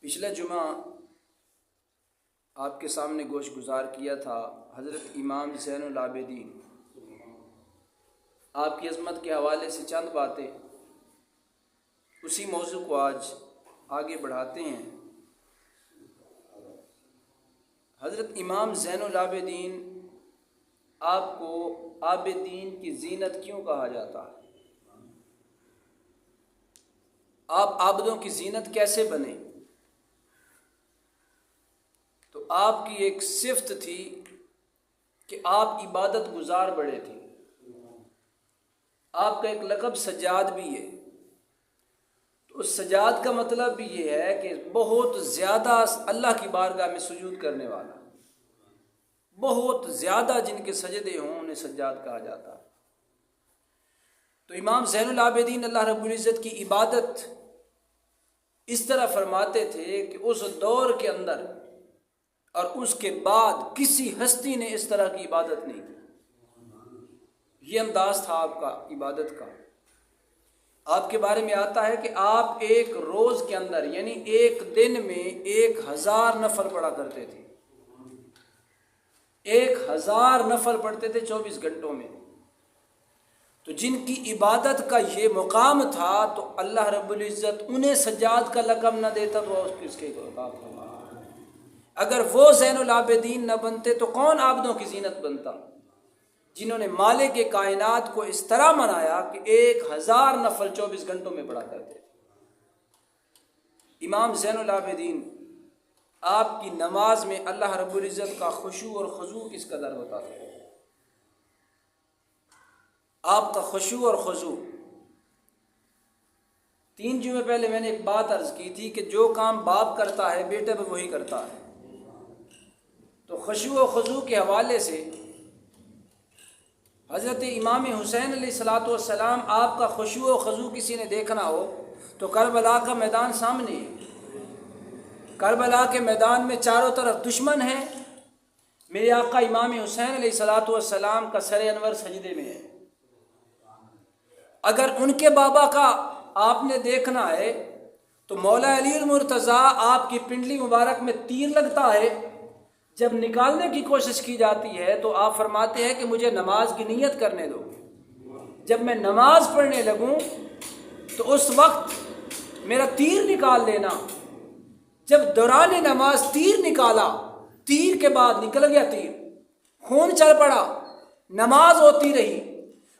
پچھلا جمعہ آپ کے سامنے گوشت گزار کیا تھا حضرت امام زین العابدین، آپ کی عظمت کے حوالے سے چند باتیں، اسی موضوع کو آج آگے بڑھاتے ہیں۔ حضرت امام زین العابدین آپ کو عابدین کی زینت کیوں کہا جاتا ہے؟ آپ عابدوں کی زینت کیسے بنے؟ تو آپ کی ایک صفت تھی کہ آپ عبادت گزار بڑے تھے۔ آپ کا ایک لقب سجاد بھی ہے۔ تو اس سجاد کا مطلب بھی یہ ہے کہ بہت زیادہ اللہ کی بارگاہ میں سجود کرنے والا، بہت زیادہ جن کے سجدے ہوں انہیں سجاد کہا جاتا ہے۔ تو امام زین العابدین اللہ رب العزت کی عبادت اس طرح فرماتے تھے کہ اس دور کے اندر اور اس کے بعد کسی ہستی نے اس طرح کی عبادت نہیں کی۔ یہ انداز تھا آپ کا عبادت کا۔ آپ کے بارے میں آتا ہے کہ آپ ایک روز کے اندر یعنی ایک دن میں 1000 نفل پڑھا کرتے تھے۔ 1000 نفل پڑھتے تھے 24 گھنٹوں میں۔ تو جن کی عبادت کا یہ مقام تھا تو اللہ رب العزت انہیں سجاد کا لقب نہ دیتا تو اس کے اگر وہ زین العابدین نہ بنتے تو کون عابدوں کی زینت بنتا، جنہوں نے مالک کائنات کو اس طرح منایا کہ 1000 نفل 24 گھنٹوں میں پڑھا کرتے تھے۔ امام زین العابدین آپ کی نماز میں اللہ رب العزت کا خشوع اور خضوع کس قدر ہوتا تھا؟ آپ کا خشوع اور خضوع 3 جمعے پہلے میں نے ایک بات عرض کی تھی کہ جو کام باپ کرتا ہے بیٹا بھی وہی کرتا ہے۔ تو خشوع و خضوع کے حوالے سے حضرت امام حسین علیہ السلام آپ کا خشوع و خضوع کسی نے دیکھنا ہو تو کربلا کا میدان سامنے ہے۔ کربلا کے میدان میں چاروں طرف دشمن ہیں، میرے آقا امام حسین علیہ السلام کا سر انور سجدے میں ہے۔ اگر ان کے بابا کا آپ نے دیکھنا ہے تو مولا علی المرتضیٰ آپ کی پنڈلی مبارک میں تیر لگتا ہے، جب نکالنے کی کوشش کی جاتی ہے تو آپ فرماتے ہیں کہ مجھے نماز کی نیت کرنے دو۔ جب میں نماز پڑھنے لگوں تو اس وقت میرا تیر نکال لینا۔ جب دوران نماز تیر نکالا، تیر کے بعد نکل گیا تیر، خون چل پڑا، نماز ہوتی رہی،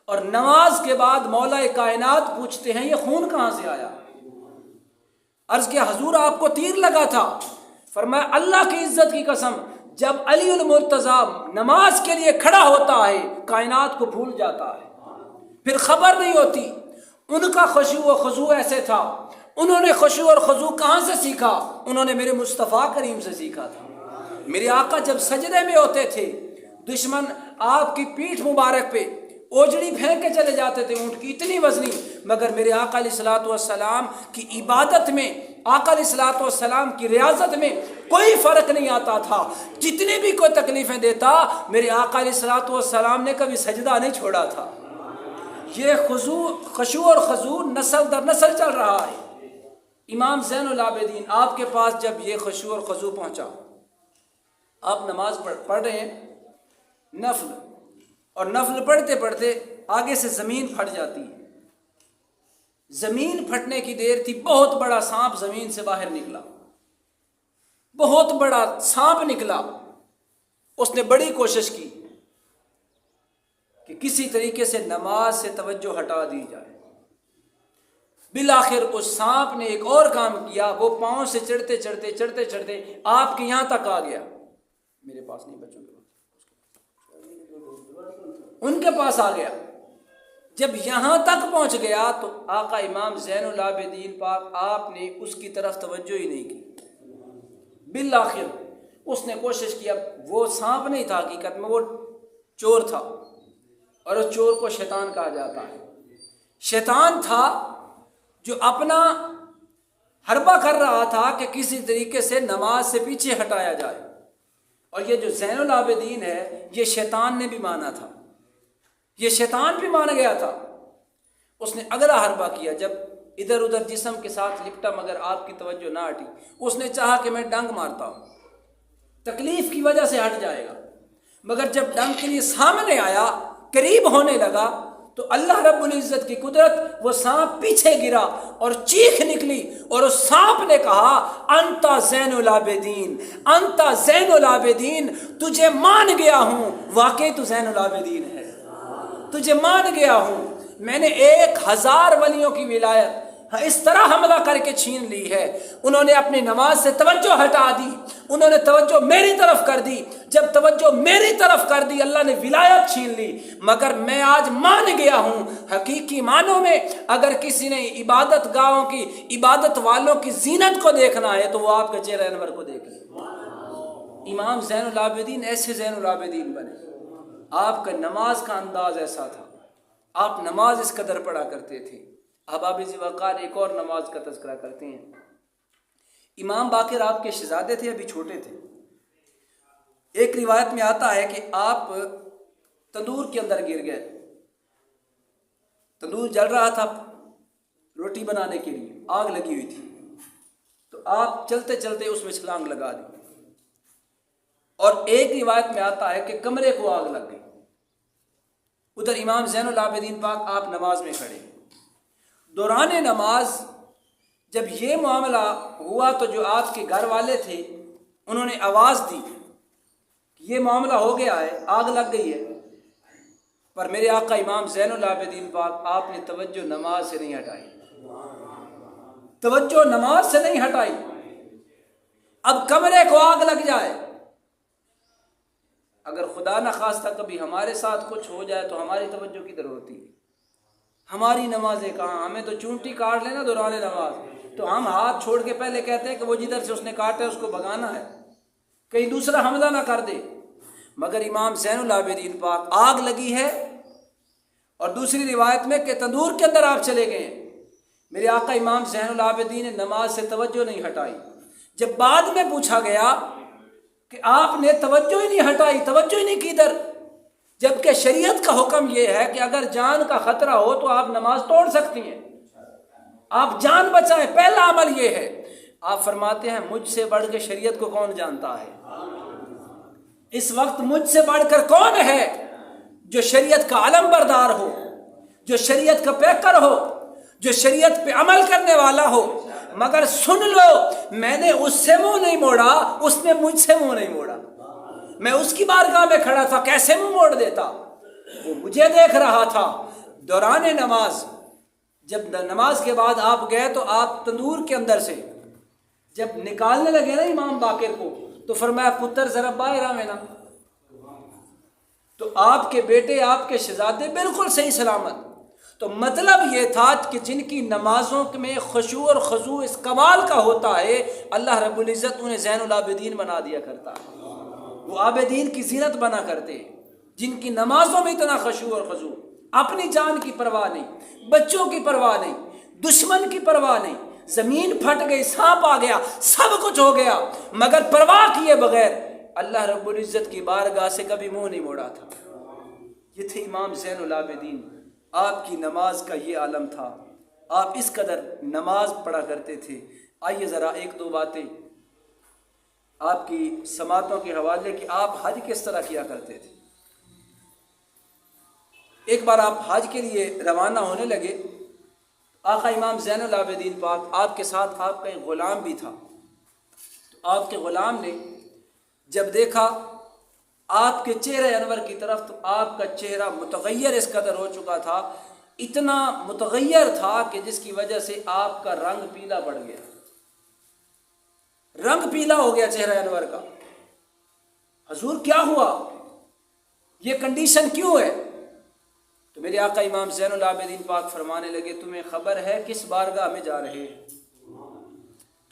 اور نماز کے بعد مولا کائنات پوچھتے ہیں یہ خون کہاں سے آیا؟ عرض کیا حضور آپ کو تیر لگا تھا؟ فرمایا اللہ کی عزت کی قسم جب علی المرتضیٰ نماز کے لیے کھڑا ہوتا ہے کائنات کو بھول جاتا ہے، پھر خبر نہیں ہوتی۔ ان کا خشوع و خضوع ایسے تھا۔ انہوں نے خشوع اور خضوع کہاں سے سیکھا؟ انہوں نے میرے مصطفیٰ کریم سے سیکھا تھا۔ میرے آقا جب سجدے میں ہوتے تھے دشمن آپ کی پیٹھ مبارک پہ اوجڑی پھینک کے چلے جاتے تھے، اونٹ کی اتنی وزنی، مگر میرے آقا علیہ السلام کی عبادت میں، آقا علیہ السلام کی ریاضت میں کوئی فرق نہیں آتا تھا۔ جتنی بھی کوئی تکلیفیں دیتا میرے آقا علیہ السلام نے کبھی سجدہ نہیں چھوڑا تھا۔ یہ خشوع اور خضوع نسل در نسل چل رہا ہے۔ امام زین العابدین آپ کے پاس جب یہ خشوع اور خضوع پہنچا، آپ نماز پڑھ رہے ہیں نفل، اور نفل پڑھتے پڑھتے آگے سے زمین پھٹ جاتی ہے۔ زمین پھٹنے کی دیر تھی، بہت بڑا سانپ زمین سے باہر نکلا، بہت بڑا سانپ نکلا۔ اس نے بڑی کوشش کی کہ کسی طریقے سے نماز سے توجہ ہٹا دی جائے۔ بالآخر اس سانپ نے ایک اور کام کیا، وہ پاؤں سے چڑھتے چڑھتے چڑھتے چڑھتے آپ کے یہاں تک آ گیا۔ میرے پاس نہیں، بچوں کے پاس، ان کے پاس آ گیا۔ جب یہاں تک پہنچ گیا تو آقا امام زین العابدین پاک آپ نے اس کی طرف توجہ ہی نہیں کی۔ بالآخر اس نے کوشش کیا، وہ سانپ نہیں تھا حقیقت میں، وہ چور تھا، اور اس چور کو شیطان کہا جاتا ہے۔ شیطان تھا جو اپنا حربہ کر رہا تھا کہ کسی طریقے سے نماز سے پیچھے ہٹایا جائے، اور یہ جو زین العابدین ہے یہ شیطان نے بھی مانا تھا، یہ شیطان بھی مان گیا تھا۔ اس نے اگلا حربہ کیا، جب ادھر ادھر جسم کے ساتھ لپٹا مگر آپ کی توجہ نہ ہٹی. اس نے چاہا کہ میں ڈنگ مارتا ہوں، تکلیف کی وجہ سے ہٹ جائے گا، مگر جب ڈنگ کے لیے سامنے آیا، قریب ہونے لگا، تو اللہ رب العزت کی قدرت، وہ سانپ پیچھے گرا اور چیخ نکلی، اور اس سانپ نے کہا انت زین العابدین، انت زین العابدین، تجھے مان گیا ہوں، واقعی تو زین العابدین ہے، تجھے مان گیا ہوں. میں نے 1000 ولیوں کی ولایت اس طرح حملہ کر کے چھین لی ہے. انہوں نے اپنی نماز سے توجہ ہٹا دی، انہوں نے توجہ میری طرف کر دی. جب توجہ میری طرف کر دی، اللہ نے ولایت چھین لی. مگر میں آج مان گیا ہوں، حقیقی معنوں میں اگر کسی نے عبادت گاہوں کی، عبادت والوں کی زینت کو دیکھنا ہے تو وہ آپ کے چہرہ انور کو دیکھ لے. امام زین العابدین ایسے زین العابدین بنے. آپ کا نماز کا انداز ایسا تھا، آپ نماز اس قدر پڑھا کرتے تھے. احباب ذی وقار ایک اور نماز کا تذکرہ کرتے ہیں. امام باقر آپ کے شہزادے تھے، ابھی چھوٹے تھے. ایک روایت میں آتا ہے کہ آپ تندور کے اندر گر گئے. تندور جل رہا تھا روٹی بنانے کے لیے، آگ لگی ہوئی تھی، تو آپ چلتے چلتے اس میں چھلانگ لگا دی. اور ایک روایت میں آتا ہے کہ کمرے کو آگ لگ گئی. ادھر امام زین العابدین پاک آپ نماز میں کھڑے. دوران نماز جب یہ معاملہ ہوا تو جو آپ کے گھر والے تھے انہوں نے آواز دی کہ یہ معاملہ ہو گیا ہے، آگ لگ گئی ہے. پر میرے آقا امام زین العابدین پاک آپ نے توجہ نماز سے نہیں ہٹائی، توجہ نماز سے نہیں ہٹائی. اب کمرے کو آگ لگ جائے، اگر خدا نہ خواستہ کبھی ہمارے ساتھ کچھ ہو جائے تو ہماری توجہ کدھر ہوتی ہے؟ ہماری نمازیں کہاں؟ ہمیں تو چونٹی کاٹ لینا دوران نماز تو ہم ہاتھ چھوڑ کے پہلے کہتے ہیں کہ وہ جدھر سے اس نے کاٹا ہے اس کو بھگانا ہے، کہیں دوسرا حملہ نہ کر دے. مگر امام زین العابدین پاک آگ لگی ہے، اور دوسری روایت میں کہ تندور کے اندر آپ چلے گئے ہیں. میرے آقا امام زین العابدین نے نماز سے توجہ نہیں ہٹائی. جب بعد میں پوچھا گیا کہ آپ نے توجہ ہی نہیں ہٹائی، توجہ ہی نہیں کی ادھر، جبکہ شریعت کا حکم یہ ہے کہ اگر جان کا خطرہ ہو تو آپ نماز توڑ سکتی ہیں، آپ جان بچائیں، پہلا عمل یہ ہے. آپ فرماتے ہیں مجھ سے بڑھ کے شریعت کو کون جانتا ہے؟ اس وقت مجھ سے بڑھ کر کون ہے جو شریعت کا علم بردار ہو، جو شریعت کا پیکر ہو، جو شریعت پہ عمل کرنے والا ہو. مگر سن لو، میں نے اس سے منہ نہیں موڑا، اس نے مجھ سے منہ نہیں موڑا. میں اس کی بارگاہ میں کھڑا تھا، کیسے منہ موڑ دیتا؟ وہ مجھے دیکھ رہا تھا. دوران نماز جب نماز کے بعد آپ گئے تو آپ تندور کے اندر سے جب نکالنے لگے نا امام باقر کو، تو فرمایا پتر ذرا باہر آ. میں نا تو آپ کے بیٹے، آپ کے شہزادے بالکل صحیح سلامت. تو مطلب یہ تھا کہ جن کی نمازوں میں خشوع اور خضوع اس کمال کا ہوتا ہے، اللہ رب العزت انہیں زین العابدین بنا دیا کرتا ہے، وہ عابدین کی زینت بنا کرتے. جن کی نمازوں میں اتنا خشوع اور خضوع، اپنی جان کی پرواہ نہیں، بچوں کی پرواہ نہیں، دشمن کی پرواہ نہیں، زمین پھٹ گئی، سانپ آ گیا، سب کچھ ہو گیا، مگر پرواہ کیے بغیر اللہ رب العزت کی بارگاہ سے کبھی منہ نہیں موڑا تھا. یہ تھے امام زین العابدین. آپ کی نماز کا یہ عالم تھا، آپ اس قدر نماز پڑھا کرتے تھے. آئیے ذرا ایک دو باتیں آپ کی سماعتوں کے حوالے کہ آپ حج کس طرح کیا کرتے تھے. ایک بار آپ حج کے لیے روانہ ہونے لگے، آقا امام زین العابدین پاک آپ کے ساتھ آپ کا ایک غلام بھی تھا. تو آپ کے غلام نے جب دیکھا آپ کے چہرے انور کی طرف تو آپ کا چہرہ متغیر اس قدر ہو چکا تھا، اتنا متغیر تھا کہ جس کی وجہ سے آپ کا رنگ پیلا پڑ گیا، رنگ پیلا ہو گیا چہرہ انور کا. حضور کیا ہوا؟ یہ کنڈیشن کیوں ہے؟ تو میرے آقا امام زین العابدین پاک فرمانے لگے تمہیں خبر ہے کس بارگاہ میں جا رہے ہیں؟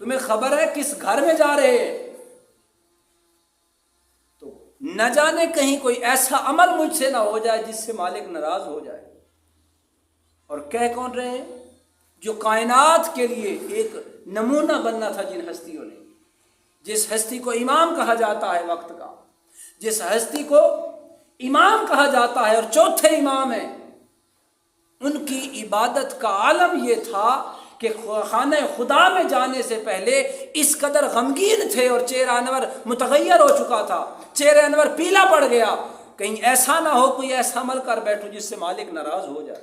تمہیں خبر ہے کس گھر میں جا رہے ہیں؟ تو نہ جانے کہیں کوئی ایسا عمل مجھ سے نہ ہو جائے جس سے مالک ناراض ہو جائے. اور کہہ کون رہے ہیں؟ جو کائنات کے لیے ایک نمونہ بننا تھا جن ہستیوں نے، جس ہستی کو امام کہا جاتا ہے وقت کا، جس ہستی کو امام کہا جاتا ہے اور چوتھے امام ہیں، ان کی عبادت کا عالم یہ تھا کہ خانہ خدا میں جانے سے پہلے اس قدر غمگین تھے اور چہرہ انور متغیر ہو چکا تھا، چہرہ انور پیلا پڑ گیا، کہیں ایسا نہ ہو کوئی ایسا عمل کر بیٹھو جس سے مالک ناراض ہو جائے،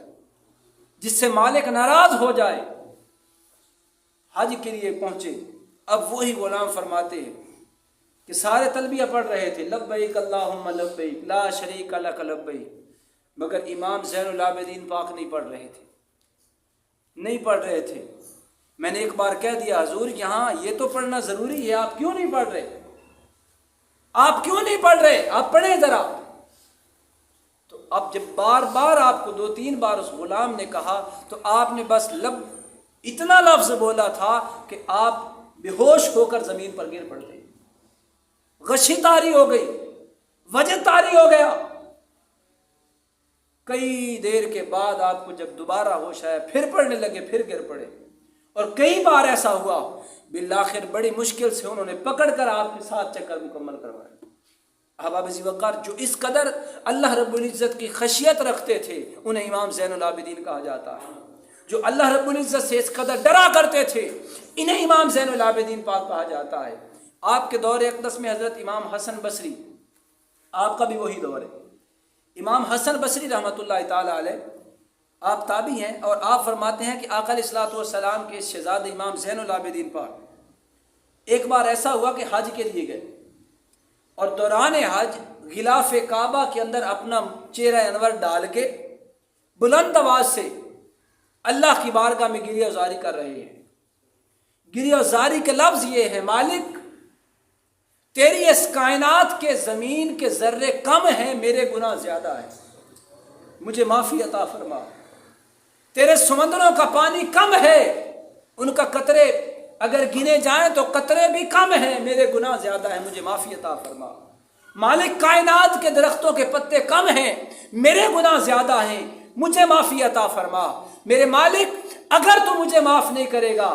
جس سے مالک ناراض ہو جائے۔ حج کے لیے پہنچے، اب وہی غلام فرماتے ہیں کہ سارے تلبیہ پڑھ رہے تھے، لبیک اللہم لبیک لا شریک لک لبیک، مگر امام زین العابدین پاک نہیں پڑھ رہے تھے، نہیں پڑھ رہے تھے۔ میں نے ایک بار کہہ دیا حضور یہاں یہ تو پڑھنا ضروری ہے، آپ کیوں نہیں پڑھ رہے؟ آپ کیوں نہیں پڑھ رہے؟ آپ پڑھیں ذرا۔ تو اب جب بار بار آپ کو 2-3 بار اس غلام نے کہا تو آپ نے بس اتنا لفظ بولا تھا کہ آپ بے ہوش ہو کر زمین پر گر پڑتے، غشی طاری ہو گئی، وجد طاری ہو گیا۔ کئی دیر کے بعد آپ کو جب دوبارہ ہوش آیا پھر پڑھنے لگے، پھر گر پڑے، اور کئی بار ایسا ہوا، بالآخر بڑی مشکل سے انہوں نے پکڑ کر آپ کے 7 چکر مکمل کروائے۔ احباب ذی وقار جو اس قدر اللہ رب العزت کی خشیت رکھتے تھے انہیں امام زین العابدین کہا جاتا ہے، جو اللہ رب العزت سے اس قدر ڈرا کرتے تھے انہیں امام زین العابدین پاک کہا جاتا ہے۔ آپ کے دور اقدس میں حضرت امام حسن بصری، آپ کا بھی وہی دور ہے، امام حسن بصری رحمۃ اللہ تعالی علیہ، آپ تابعی ہیں، اور آپ فرماتے ہیں کہ آقا علیہ الصلوۃ والسلام کے شہزاد امام زین العابدین پاک ایک بار ایسا ہوا کہ حج کے لیے گئے، اور دوران حج غلاف کعبہ کے اندر اپنا چہرہ انور ڈال کے بلند آواز سے اللہ کی بارگاہ میں گریہ زاری کر رہے ہیں۔ گریہ زاری کے لفظ یہ ہے، مالک تیری اس کائنات کے زمین کے ذرے کم ہیں، میرے گناہ زیادہ ہیں، مجھے معافی عطا فرما۔ تیرے سمندروں کا پانی کم ہے، ان کا قطرے اگر گنے جائیں تو قطرے بھی کم ہیں، میرے گناہ زیادہ ہیں، مجھے معافی عطا فرما۔ مالک کائنات کے درختوں کے پتے کم ہیں، میرے گناہ زیادہ ہیں، مجھے معافی عطا فرما۔ میرے مالک اگر تو مجھے معاف نہیں کرے گا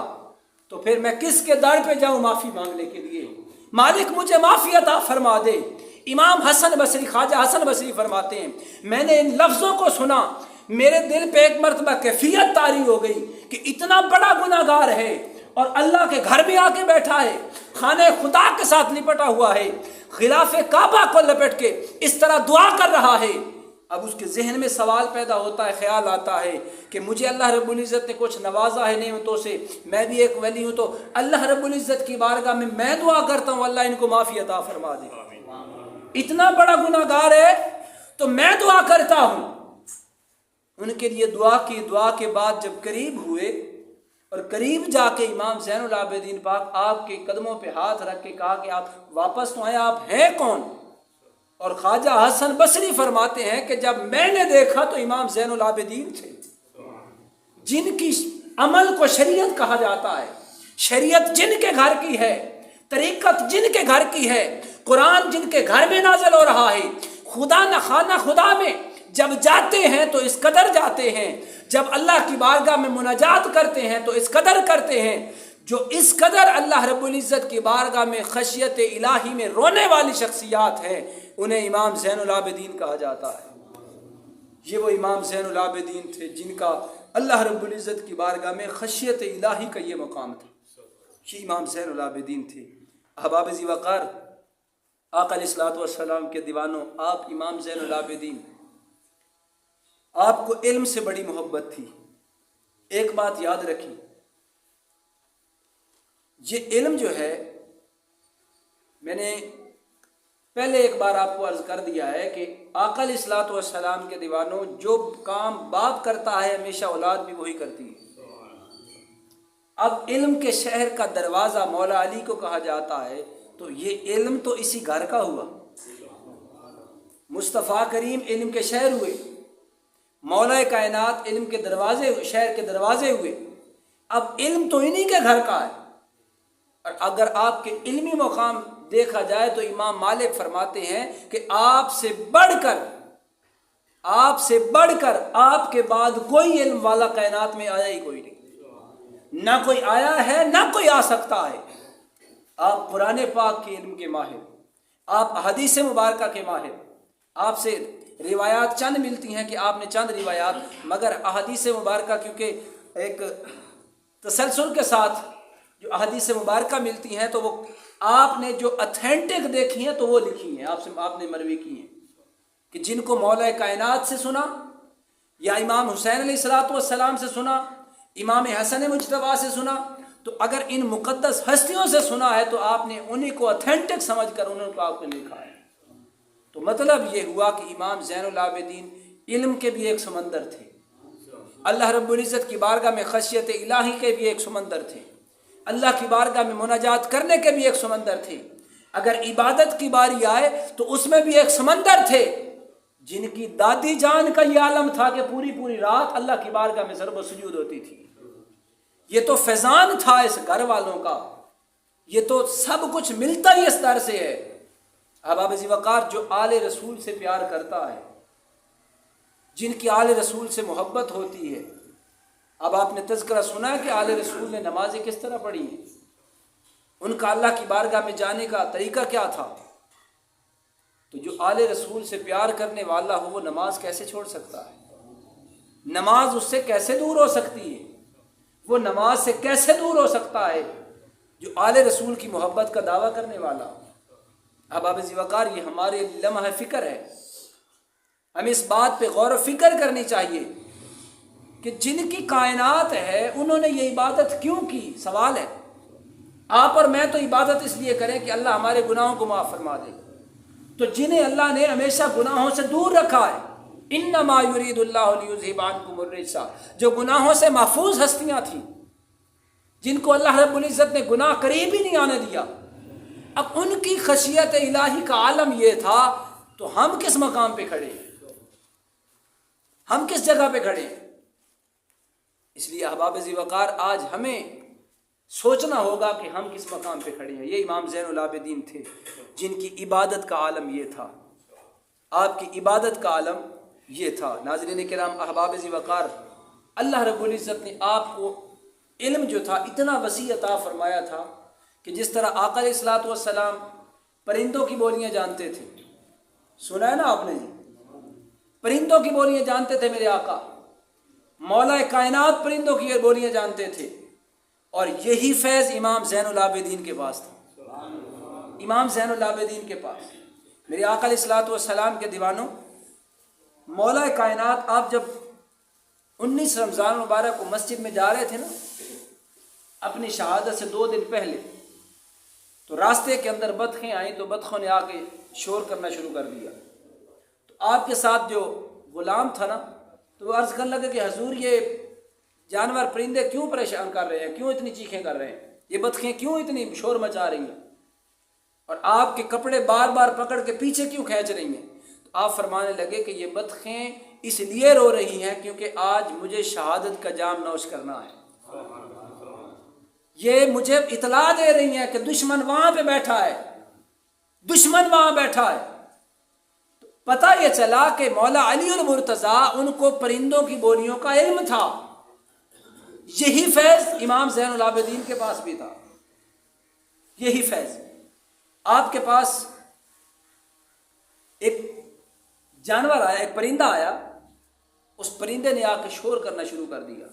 تو پھر میں کس کے در پہ جاؤں معافی مانگنے کے لیے؟ مالک مجھے معافی عطا فرما دے۔ امام حسن بصری، خواجہ حسن بصری فرماتے ہیں میں نے ان لفظوں کو سنا، میرے دل پہ ایک مرتبہ کیفیت طاری ہو گئی کہ اتنا بڑا گناہ گار ہے اور اللہ کے گھر میں آ کے بیٹھا ہے، خانہ خدا کے ساتھ لپٹا ہوا ہے، غلاف کعبہ کو لپٹ کے اس طرح دعا کر رہا ہے۔ اب اس کے ذہن میں سوال پیدا ہوتا ہے، خیال آتا ہے کہ مجھے اللہ رب العزت نے کچھ نوازا ہے نعمتوں سے، میں بھی ایک ولی ہوں، تو اللہ رب العزت کی بارگاہ میں دعا کرتا ہوں اللہ ان کو معافی عطا فرما دے۔ اتنا بڑا گناہ گار ہے تو میں دعا کرتا ہوں۔ ان کے لیے دعا کی، دعا کے بعد جب قریب ہوئے اور قریب جا کے امام زین العابدین پاک آپ کے قدموں پہ ہاتھ رکھ کے کہا کہ آپ واپس تو آئے، آپ ہیں کون؟ اور خواجہ حسن بصری فرماتے ہیں کہ جب میں نے دیکھا تو امام زین العابدین تھے، جن کی عمل کو شریعت کہا جاتا ہے، شریعت جن کے گھر کی ہے، طریقت جن کے گھر کی ہے، قرآن جن کے گھر میں نازل ہو رہا ہے، خدا نہ خانہ خدا میں جب جاتے ہیں تو اس قدر جاتے ہیں، جب اللہ کی بارگاہ میں مناجات کرتے ہیں تو اس قدر کرتے ہیں، جو اس قدر اللہ رب العزت کی بارگاہ میں خشیت الہی میں رونے والی شخصیات ہیں انہیں امام زین العابدین کہا جاتا ہے۔ یہ وہ امام زین العابدین تھے جن کا اللہ رب العزت کی بارگاہ میں خشیت الہی کا یہ مقام تھا، یہ امام زین العابدین تھے۔ احباب ذی وقار، آقا علیہ الصلوۃ والسلام کے دیوانوں، آپ امام زین العابدین، آپ کو علم سے بڑی محبت تھی۔ ایک بات یاد رکھیں، یہ علم جو ہے، میں نے پہلے ایک بار آپ کو عرض کر دیا ہے کہ آقا علیہ الصلوۃ والسلام کے دیوانوں، جو کام باپ کرتا ہے ہمیشہ اولاد بھی وہی کرتی ہے۔ اب علم کے شہر کا دروازہ مولا علی کو کہا جاتا ہے، تو یہ علم تو اسی گھر کا ہوا، مصطفیٰ کریم علم کے شہر ہوئے، مولا کائنات علم کے دروازے، شہر کے دروازے ہوئے۔ اب علم تو انہی کے گھر کا ہے، اور اگر آپ کے علمی مقام دیکھا جائے تو امام مالک فرماتے ہیں کہ آپ سے بڑھ کر آپ کے بعد کوئی علم والا کائنات میں آیا ہی کوئی نہیں، نہ کوئی آیا ہے نہ کوئی آ سکتا ہے۔ آپ قرآن پاک کے علم کے ماہر، آپ حدیث مبارکہ کے ماہر، آپ سے روایات چند ملتی ہیں کہ آپ نے چند روایات، مگر احادیث مبارکہ کیونکہ ایک تسلسل کے ساتھ جو احادیث مبارکہ ملتی ہیں تو وہ آپ نے جو اتھینٹک دیکھی ہیں تو وہ لکھی ہیں، آپ نے مروی کی ہیں کہ جن کو مولا کائنات سے سنا یا امام حسین علیہ الصلوۃ والسلام سے سنا، امام حسن مجتبیٰ سے سنا، تو اگر ان مقدس ہستیوں سے سنا ہے تو آپ نے انہی کو اتھینٹک سمجھ کر انہوں کو آپ کو لکھا ہے۔ تو مطلب یہ ہوا کہ امام زین العابدین علم کے بھی ایک سمندر تھے، اللہ رب العزت کی بارگاہ میں خشیت الہی کے بھی ایک سمندر تھے، اللہ کی بارگاہ میں مناجات کرنے کے بھی ایک سمندر تھے، اگر عبادت کی باری آئے تو اس میں بھی ایک سمندر تھے، جن کی دادی جان کا یہ عالم تھا کہ پوری رات اللہ کی بارگاہ میں ضرب و سجود ہوتی تھی۔ یہ تو فیضان تھا اس گھر والوں کا، یہ تو سب کچھ ملتا ہی اس در سے ہے۔ احباب ذی وقار، جو آل رسول سے پیار کرتا ہے، جن کی آل رسول سے محبت ہوتی ہے، اب آپ نے تذکرہ سنا ہے کہ آل رسول نے نمازیں کس طرح پڑھی ہیں، ان کا اللہ کی بارگاہ میں جانے کا طریقہ کیا تھا، تو جو آل رسول سے پیار کرنے والا ہو وہ نماز کیسے چھوڑ سکتا ہے؟ نماز اس سے کیسے دور ہو سکتی ہے؟ وہ نماز سے کیسے دور ہو سکتا ہے جو آل رسول کی محبت کا دعویٰ کرنے والا؟ احباب ذی وقار، یہ ہمارے لمحہ فکر ہے، ہمیں اس بات پہ غور و فکر کرنی چاہیے کہ جن کی کائنات ہے انہوں نے یہ عبادت کیوں کی؟ سوال ہے۔ آپ اور میں تو عبادت اس لیے کریں کہ اللہ ہمارے گناہوں کو معاف فرما دے، تو جنہیں اللہ نے ہمیشہ گناہوں سے دور رکھا ہے، انما یرید اللہ لیذھب عنکم الرجس، جو گناہوں سے محفوظ ہستیاں تھیں، جن کو اللہ رب العزت نے گناہ قریب ہی نہیں آنے دیا، اب ان کی خشیت الہی کا عالم یہ تھا، تو ہم کس مقام پہ کھڑے ہیں؟ ہم کس جگہ پہ کھڑے ہیں؟ اس لیے احباب ذی وقار، آج ہمیں سوچنا ہوگا کہ ہم کس مقام پہ کھڑے ہیں۔ یہ امام زین العابدین تھے جن کی عبادت کا عالم یہ تھا، آپ کی عبادت کا عالم یہ تھا۔ ناظرین کرام، احباب ذی وقار، اللہ رب العزت نے آپ کو علم جو تھا اتنا وسیع عطا فرمایا تھا کہ جس طرح آقا علیہ الصلوۃ والسلام پرندوں کی بولیاں جانتے تھے، سنا ہے نا آپ نے جی، پرندوں کی بولیاں جانتے تھے میرے آقا، مولا کائنات پرندوں کی بولیاں جانتے تھے، اور یہی فیض امام زین العابدین کے پاس تھا۔ امام زین العابدین کے پاس، میرے آقا علیہ الصلوۃ والسلام کے دیوانوں، مولا کائنات آپ جب 19 رمضان مبارک کو مسجد میں جا رہے تھے نا اپنی شہادت سے 2 دن پہلے، تو راستے کے اندر بطخیں آئیں، تو بطخوں نے آ کے شور کرنا شروع کر دیا، تو آپ کے ساتھ جو غلام تھا نا تو وہ عرض کرنے لگا کہ حضور، یہ جانور پرندے کیوں پریشان کر رہے ہیں، کیوں اتنی چیخیں کر رہے ہیں، یہ بطخیں کیوں اتنی شور مچا رہی ہیں، اور آپ کے کپڑے بار بار پکڑ کے پیچھے کیوں کھینچ رہی ہیں؟ تو آپ فرمانے لگے کہ یہ بطخیں اس لیے رو رہی ہیں کیونکہ آج مجھے شہادت کا جام نوش کرنا ہے، یہ مجھے اطلاع دے رہی ہیں کہ دشمن وہاں پہ بیٹھا ہے، دشمن وہاں بیٹھا ہے۔ تو پتہ یہ چلا کہ مولا علی المرتضیٰ ان کو پرندوں کی بولیوں کا علم تھا۔ یہی فیض امام زین العابدین کے پاس بھی تھا، یہی فیض آپ کے پاس۔ ایک جانور آیا، ایک پرندہ آیا، اس پرندے نے آ کے شور کرنا شروع کر دیا،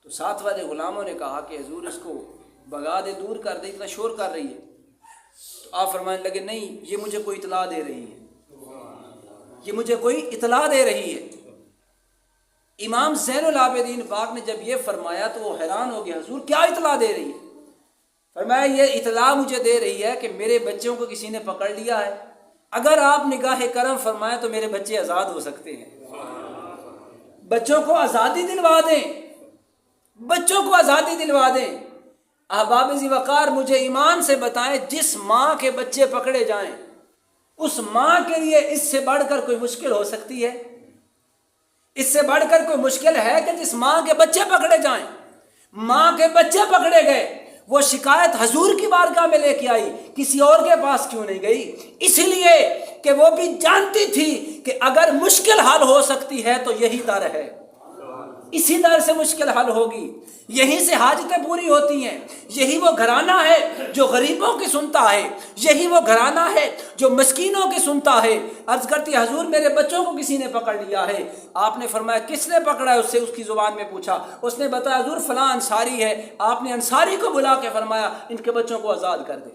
تو ساتھ والے غلاموں نے کہا کہ حضور اس کو بھگا دے، دور کر دے، اتنا شور کر رہی ہے۔ تو آپ فرمانے لگے نہیں، یہ مجھے کوئی اطلاع دے رہی ہے، یہ مجھے کوئی اطلاع دے رہی ہے۔ امام زین العابدین پاک نے جب یہ فرمایا تو وہ حیران ہو گیا، حضور کیا اطلاع دے رہی ہے؟ فرمایا یہ اطلاع مجھے دے رہی ہے کہ میرے بچوں کو کسی نے پکڑ لیا ہے، اگر آپ نگاہ کرم فرمائیں تو میرے بچے آزاد ہو سکتے ہیں، بچوں کو آزادی دلوا دیں، بچوں کو آزادی دلوا دیں۔ احباب ذی وقار، مجھے ایمان سے بتائیں، جس ماں کے بچے پکڑے جائیں اس ماں کے لیے اس سے بڑھ کر کوئی مشکل ہو سکتی ہے؟ اس سے بڑھ کر کوئی مشکل ہے کہ جس ماں کے بچے پکڑے جائیں؟ ماں کے بچے پکڑے گئے، وہ شکایت حضور کی بارگاہ میں لے کے آئی، کسی اور کے پاس کیوں نہیں گئی؟ اس لیے کہ وہ بھی جانتی تھی کہ اگر مشکل حل ہو سکتی ہے تو یہی در ہے، اسی در سے مشکل حل ہوگی، یہیں سے حاجتیں پوری ہوتی ہیں۔ یہی وہ گھرانہ ہے جو غریبوں کی سنتا ہے، یہی وہ گھرانہ ہے جو مسکینوں کی سنتا ہے۔ عرض کرتی ہے حضور میرے بچوں کو کسی نے پکڑ لیا ہے۔ آپ نے فرمایا کس نے پکڑا ہے؟ اس سے اس کی زبان میں پوچھا، اس نے بتایا حضور فلاں انصاری ہے۔ آپ نے انصاری کو بلا کے فرمایا ان کے بچوں کو آزاد کر دے،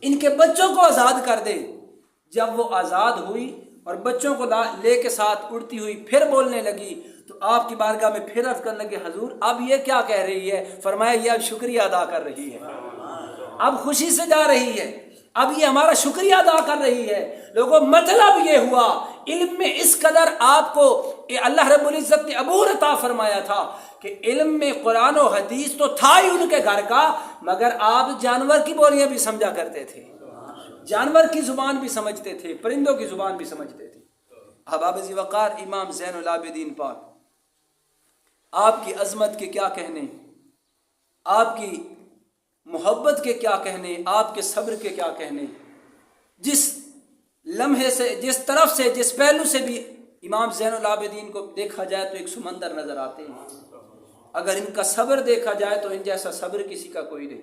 ان کے بچوں کو آزاد کر دے۔ جب وہ آزاد ہوئی اور بچوں کو لے کے ساتھ اڑتی ہوئی پھر بولنے لگی تو آپ کی بارگاہ میں پھر عرض کرنے لگے حضور اب یہ کیا کہہ رہی ہے؟ فرمایا یہ اب شکریہ ادا کر رہی ہے، اب خوشی سے جا رہی ہے، اب یہ ہمارا شکریہ ادا کر رہی ہے۔ لوگوں مطلب یہ ہوا علم میں اس قدر آپ کو اللہ رب العزت نے عبور عطا فرمایا تھا کہ علم میں قرآن و حدیث تو تھا ہی ان کے گھر کا، مگر آپ جانور کی بولیاں بھی سمجھا کرتے تھے، جانور کی زبان بھی سمجھتے تھے، پرندوں کی زبان بھی سمجھتے تھے۔ احباب ذی وقار، امام زین العابدین پاک، آپ کی عظمت کے کیا کہنے، آپ کی محبت کے کیا کہنے، آپ کے صبر کے کیا کہنے۔ جس لمحے سے، جس طرف سے، جس پہلو سے بھی امام زین العابدین کو دیکھا جائے تو ایک سمندر نظر آتے ہیں۔ اگر ان کا صبر دیکھا جائے تو ان جیسا صبر کسی کا کوئی نہیں۔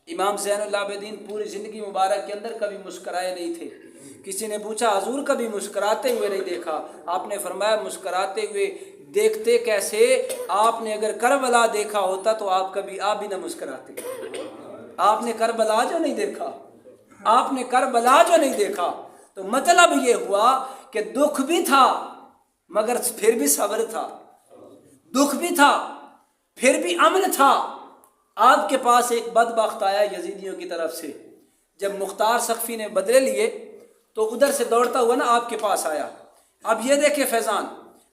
امام زین العابدین پوری زندگی مبارک کے اندر کبھی مسکرائے نہیں تھے۔ کسی نے پوچھا حضور کبھی مسکراتے ہوئے نہیں دیکھا؟ آپ نے فرمایا مسکراتے ہوئے دیکھتے کیسے؟ آپ نے اگر کربلا دیکھا ہوتا تو آپ بھی نہ مسکراتے۔ آپ نے کربلا جو نہیں دیکھا، آپ نے کربلا جو نہیں دیکھا، تو مطلب یہ ہوا کہ دکھ بھی تھا مگر پھر بھی صبر تھا، دکھ بھی تھا پھر بھی امن تھا۔ آپ کے پاس ایک بدبخت آیا یزیدیوں کی طرف سے، جب مختار سقفی نے بدلے لیے تو ادھر سے دوڑتا ہوا نا آپ کے پاس آیا۔ اب یہ دیکھیں فیضان،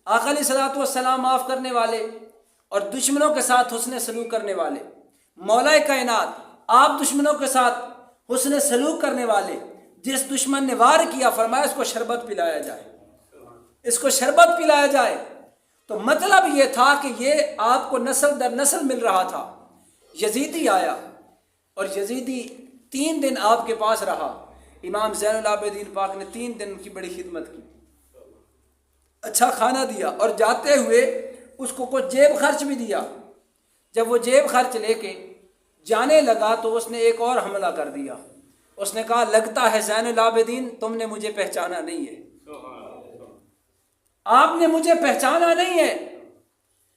آقا علیہ الصلوۃ والسلام معاف کرنے والے اور دشمنوں کے ساتھ حسن سلوک کرنے والے، مولا کائنات آپ دشمنوں کے ساتھ حسن سلوک کرنے والے، جس دشمن نے وار کیا فرمایا اس کو شربت پلایا جائے، اس کو شربت پلایا جائے۔ تو مطلب یہ تھا کہ یہ آپ کو نسل در نسل مل رہا تھا۔ یزیدی آیا اور یزیدی 3 دن آپ کے پاس رہا۔ امام زین العابدین پاک نے 3 دن کی بڑی خدمت کی، اچھا کھانا دیا اور جاتے ہوئے اس کو کچھ جیب خرچ بھی دیا۔ جب وہ جیب خرچ لے کے جانے لگا تو اس نے ایک اور حملہ کر دیا۔ اس نے کہا لگتا ہے زین العابدین تم نے مجھے پہچانا نہیں ہے، آپ نے مجھے پہچانا نہیں ہے۔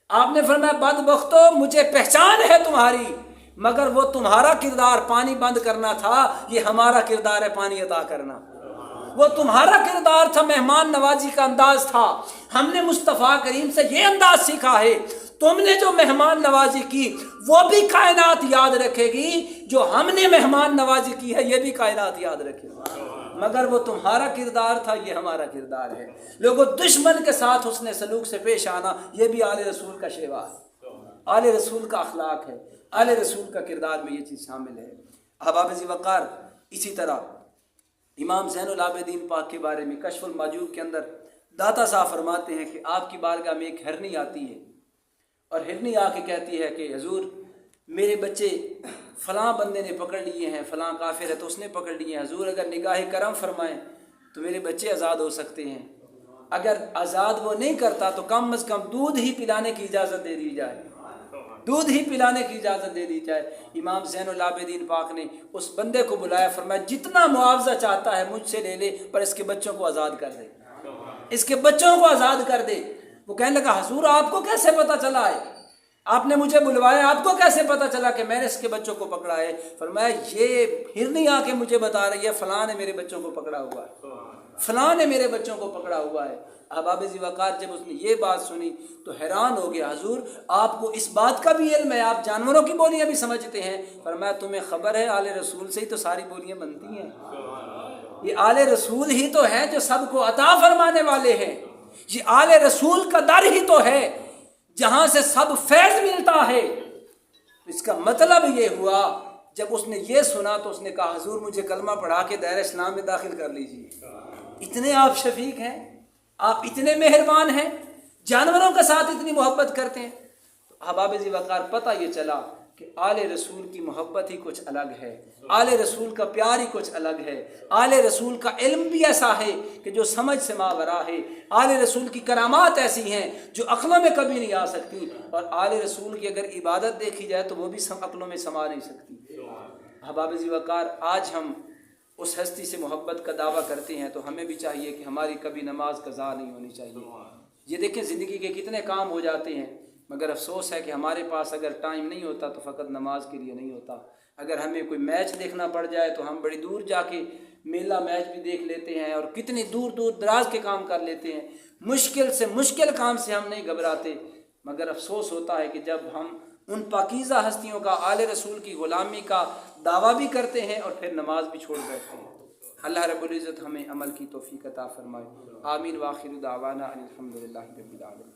آپ نے فرمایا بدبختو مجھے پہچان ہے تمہاری، مگر وہ تمہارا کردار پانی بند کرنا تھا، یہ ہمارا کردار ہے پانی عطا کرنا۔ وہ تمہارا کردار تھا، مہمان نوازی کا انداز تھا، ہم نے مصطفیٰ کریم سے یہ انداز سیکھا ہے۔ تم نے جو مہمان نوازی کی وہ بھی کائنات یاد رکھے گی، جو ہم نے مہمان نوازی کی ہے یہ بھی کائنات یاد رکھے گی، مگر وہ تمہارا کردار تھا، یہ ہمارا کردار ہے۔ لوگوں دشمن کے ساتھ حسن سلوک سے پیش آنا یہ بھی آل رسول کا شیوا ہے، آل رسول کا اخلاق ہے، آل رسول کا کردار میں یہ چیز شامل ہے۔ احباب ذی وقار، اسی طرح امام زین العابدین پاک کے بارے میں کشف المحجوب کے اندر داتا صاحب فرماتے ہیں کہ آپ کی بارگاہ میں ایک ہرنی آتی ہے اور ہرنی آ کے کہتی ہے کہ حضور میرے بچے فلاں بندے نے پکڑ لیے ہیں، فلاں کافر ہے تو اس نے پکڑ لیے ہیں، حضور اگر نگاہ کرم فرمائیں تو میرے بچے آزاد ہو سکتے ہیں۔ اگر آزاد وہ نہیں کرتا تو کم از کم دودھ ہی پلانے کی اجازت دے دی جائے، دودھ ہی پلانے کی اجازت دے دی جائے۔ امام زین العابدین پاک نے اس بندے کو بلایا، فرمایا جتنا معاوضہ چاہتا ہے مجھ سے لے لے، پر اس کے بچوں کو آزاد کر دے، اس کے بچوں کو آزاد کر دے۔ وہ کہنے لگا حضور آپ کو کیسے پتہ چلا ہے؟ آپ نے مجھے بلوایا، آپ کو کیسے پتہ چلا کہ میں نے اس کے بچوں کو پکڑا ہے؟ فرمایا یہ ہرنی آ کے مجھے بتا رہی ہے فلاں نے میرے بچوں کو پکڑا ہوا ہے، فلاں نے میرے بچوں کو پکڑا ہوا ہے۔ احباب ذی وقار جب اس نے یہ بات سنی تو حیران ہو گیا، حضور آپ کو اس بات کا بھی علم ہے، آپ جانوروں کی بولیاں بھی سمجھتے ہیں؟ فرمایا تمہیں خبر ہے آل رسول سے ہی تو ساری بولیاں بنتی ہیں، یہ آل رسول ہی تو ہیں جو سب کو عطا فرمانے والے ہیں، یہ آل رسول کا در ہی تو ہے جہاں سے سب فیض ملتا ہے۔ اس کا مطلب یہ ہوا جب اس نے یہ سنا تو اس نے کہا حضور مجھے کلمہ پڑھا کے دائرہ اسلام میں داخل کر لیجیے۔ اتنے آپ شفیق ہیں، آپ اتنے مہربان ہیں، جانوروں کے ساتھ اتنی محبت کرتے ہیں۔ تو احباب ذی وقار پتہ یہ چلا کہ آل رسول کی محبت ہی کچھ الگ ہے، آل رسول کا پیار ہی کچھ الگ ہے، آل رسول کا علم بھی ایسا ہے کہ جو سمجھ سے ماورا ہے، آل رسول کی کرامات ایسی ہیں جو عقلوں میں کبھی نہیں آ سکتی، اور آل رسول کی اگر عبادت دیکھی جائے تو وہ بھی عقلوں میں سما نہیں سکتی۔ احباب ذی وقار، آج ہم اس ہستی سے محبت کا دعویٰ کرتے ہیں تو ہمیں بھی چاہیے کہ ہماری کبھی نماز قضا نہیں ہونی چاہیے۔ یہ دیکھیں زندگی کے کتنے کام ہو جاتے ہیں، مگر افسوس ہے کہ ہمارے پاس اگر ٹائم نہیں ہوتا تو فقط نماز کے لیے نہیں ہوتا۔ اگر ہمیں کوئی میچ دیکھنا پڑ جائے تو ہم بڑی دور جا کے میلہ میچ بھی دیکھ لیتے ہیں، اور کتنی دور دور دراز کے کام کر لیتے ہیں، مشکل سے مشکل کام سے ہم نہیں گھبراتے۔ مگر افسوس ہوتا ہے کہ جب ہم ان پاکیزہ ہستیوں کا، آل رسول کی غلامی کا دعویٰ بھی کرتے ہیں اور پھر نماز بھی چھوڑ بیٹھتے ہیں۔ اللہ رب العزت ہمیں عمل کی توفیق عطا فرمائے۔ آمین۔ وآخر دعوانا ان الحمد للہ رب العالمین۔